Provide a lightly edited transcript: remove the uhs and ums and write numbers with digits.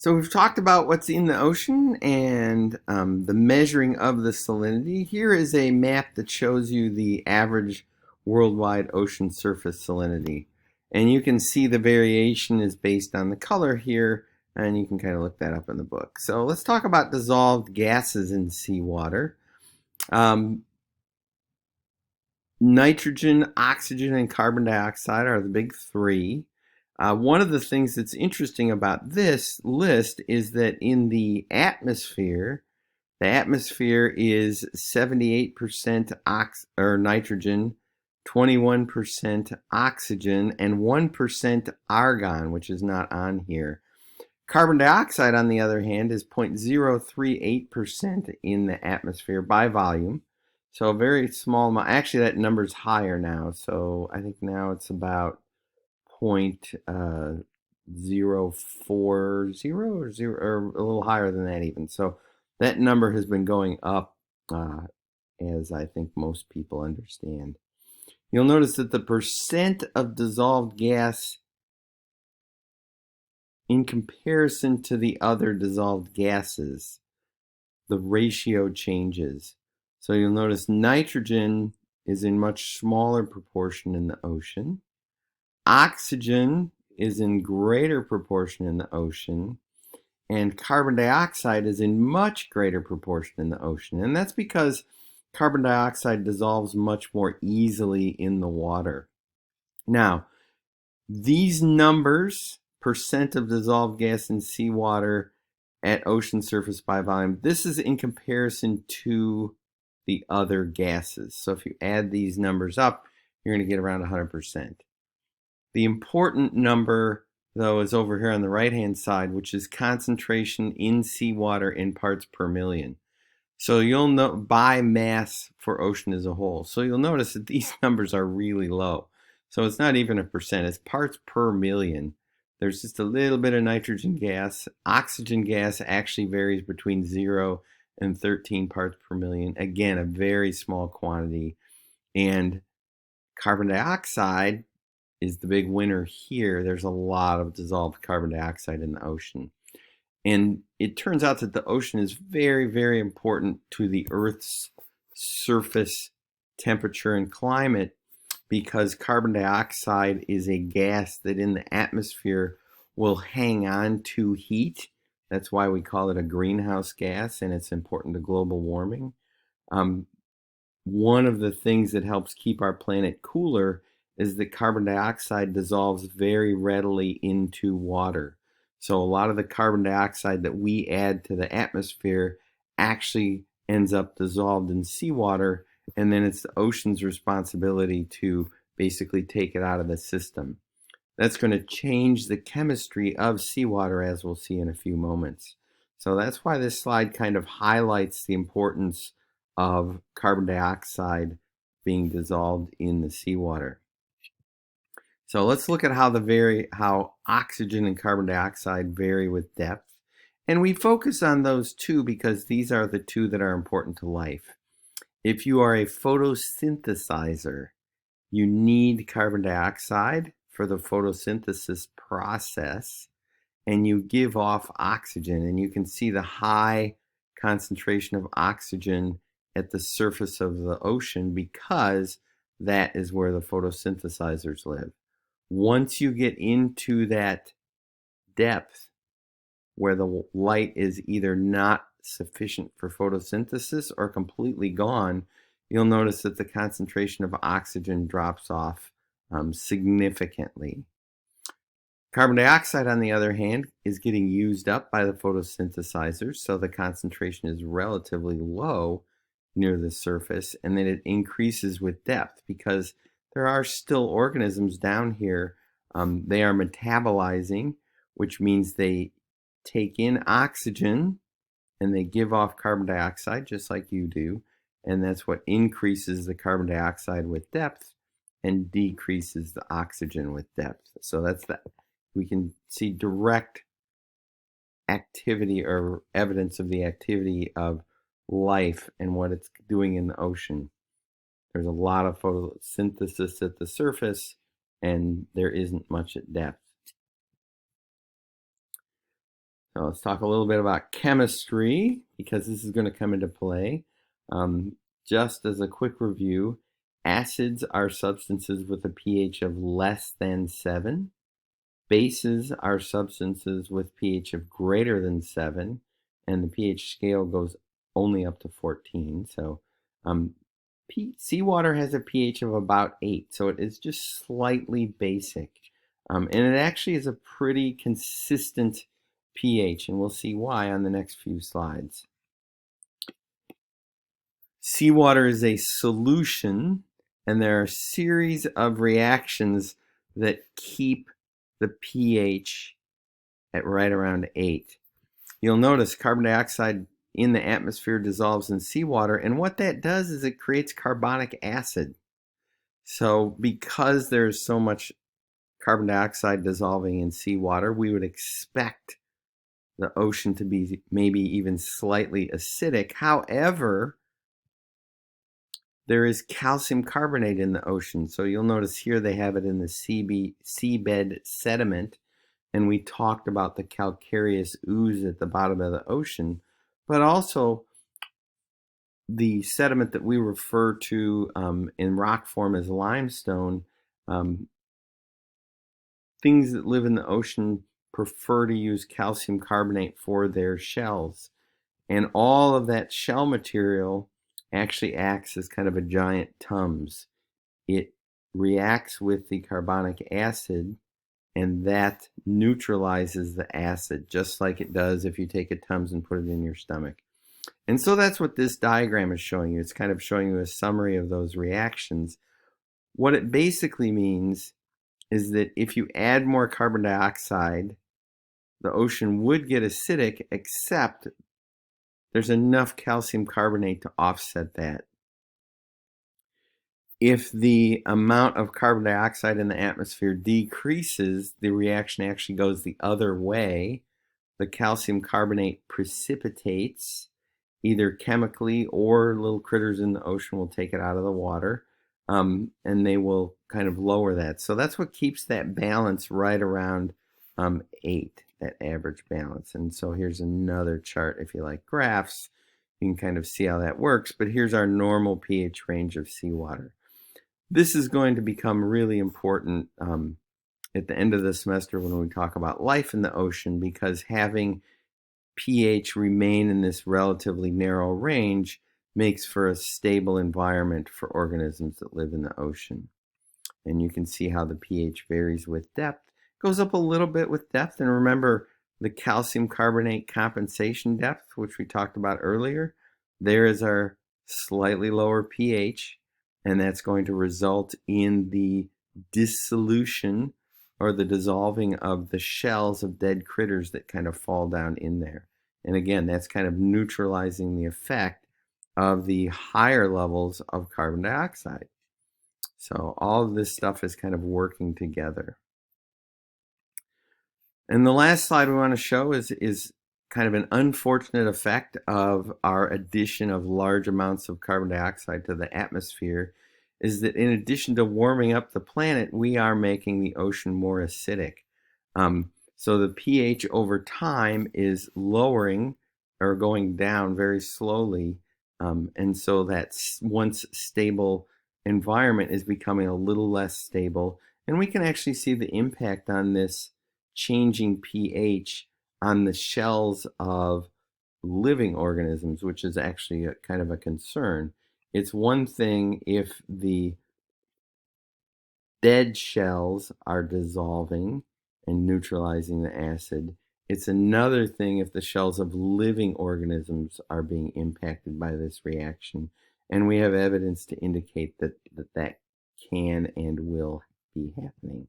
So we've talked about what's in the ocean and the measuring of the salinity. Here is a map that shows you the average worldwide ocean surface salinity. And you can see the variation is based on the color here, and you can kind of look that up in the book. So let's talk about dissolved gases in seawater. Um, Nitrogen, oxygen, and carbon dioxide are the big three. One of the things that's interesting about this list is that in the atmosphere is 78% nitrogen, 21% oxygen, and 1% argon, which is not on here. Carbon dioxide, on the other hand, is 0.038% in the atmosphere by volume. So a very small amount. Actually, that number's higher now. So I think now it's about 0.040 or a little higher than that even. So that number has been going up, as I think most people understand. You'll notice that the percent of dissolved gas in comparison to the other dissolved gases, the ratio changes. So you'll notice nitrogen is in much smaller proportion in the ocean. Oxygen is in greater proportion in the ocean. And carbon dioxide is in much greater proportion in the ocean. And that's because carbon dioxide dissolves much more easily in the water. Now, these numbers, percent of dissolved gas in seawater at ocean surface by volume, this is in comparison to the other gases. So if you add these numbers up, you're going to get around 100%. The important number, though, is over here on the right-hand side, which is concentration in seawater in parts per million. So you'll know by mass for ocean as a whole. So you'll notice that these numbers are really low. So it's not even a percent, it's parts per million. There's just a little bit of nitrogen gas. Oxygen gas actually varies between 0 and 13 parts per million. Again, a very small quantity. And carbon dioxide is the big winner here. There's a lot of dissolved carbon dioxide in the ocean. And it turns out that the ocean is very, very important to the Earth's surface temperature and climate because carbon dioxide is a gas that in the atmosphere will hang on to heat. That's why we call it a greenhouse gas, and it's important to global warming. One of the things that helps keep our planet cooler is that carbon dioxide dissolves very readily into water. So a lot of the carbon dioxide that we add to the atmosphere actually ends up dissolved in seawater, and then it's the ocean's responsibility to basically take it out of the system. That's going to change the chemistry of seawater, as we'll see in a few moments. So that's why this slide kind of highlights the importance of carbon dioxide being dissolved in the seawater. So let's look at how oxygen and carbon dioxide vary with depth. And we focus on those two because these are the two that are important to life. If you are a photosynthesizer, you need carbon dioxide for the photosynthesis process, and you give off oxygen. And you can see the high concentration of oxygen at the surface of the ocean because that is where the photosynthesizers live. Once you get into that depth where the light is either not sufficient for photosynthesis or completely gone, you'll notice that the concentration of oxygen drops off significantly. Carbon dioxide, on the other hand, is getting used up by the photosynthesizers, so the concentration is relatively low near the surface, and then it increases with depth because there are still organisms down here. They are metabolizing, which means they take in oxygen and they give off carbon dioxide just like you do, and that's what increases the carbon dioxide with depth and decreases the oxygen with depth. So that's that. We can see direct activity or evidence of the activity of life and what it's doing in the ocean. There's a lot of photosynthesis at the surface, and there isn't much at depth. Now let's talk a little bit about chemistry, because this is going to come into play. Just as a quick review, acids are substances with a pH of less than 7. Bases are substances with pH of greater than 7, and the pH scale goes only up to 14. So seawater has a pH of about 8, so it is just slightly basic. And it actually is a pretty consistent pH, and we'll see why on the next few slides. Seawater is a solution, and there are a series of reactions that keep the pH at right around 8. You'll notice carbon dioxide in the atmosphere dissolves in seawater, and what that does is it creates carbonic acid. So because there's so much carbon dioxide dissolving in seawater, we would expect the ocean to be maybe even slightly acidic. However, there is calcium carbonate in the ocean. So you'll notice here they have it in the seabed sediment. And we talked about the calcareous ooze at the bottom of the ocean, but also the sediment that we refer to in rock form as limestone. Things that live in the ocean prefer to use calcium carbonate for their shells. And all of that shell material actually acts as kind of a giant Tums. It reacts with the carbonic acid, and that neutralizes the acid, just like it does if you take a Tums and put it in your stomach. And so that's what this diagram is showing you. It's kind of showing you a summary of those reactions. What it basically means is that if you add more carbon dioxide, the ocean would get acidic, except there's enough calcium carbonate to offset that. If the amount of carbon dioxide in the atmosphere decreases, the reaction actually goes the other way. The calcium carbonate precipitates, either chemically or little critters in the ocean will take it out of the water, and they will kind of lower that. So that's what keeps that balance right around 8, that average balance. And so here's another chart if you like graphs. You can kind of see how that works, but here's our normal pH range of seawater. This is going to become really important at the end of the semester when we talk about life in the ocean, because having pH remain in this relatively narrow range makes for a stable environment for organisms that live in the ocean. And you can see how the pH varies with depth. It goes up a little bit with depth, and remember the calcium carbonate compensation depth, which we talked about earlier. There is our slightly lower pH, and that's going to result in the dissolution or the dissolving of the shells of dead critters that kind of fall down in there. And again, that's kind of neutralizing the effect of the higher levels of carbon dioxide. So all of this stuff is kind of working together. And the last slide we want to show is kind of an unfortunate effect of our addition of large amounts of carbon dioxide to the atmosphere, is that in addition to warming up the planet, we are making the ocean more acidic. So the pH over time is lowering or going down very slowly. And so that once stable environment is becoming a little less stable. And we can actually see the impact on this changing pH on the shells of living organisms, which is actually kind of a concern. It's one thing if the dead shells are dissolving and neutralizing the acid. It's another thing if the shells of living organisms are being impacted by this reaction. And we have evidence to indicate that that can and will be happening.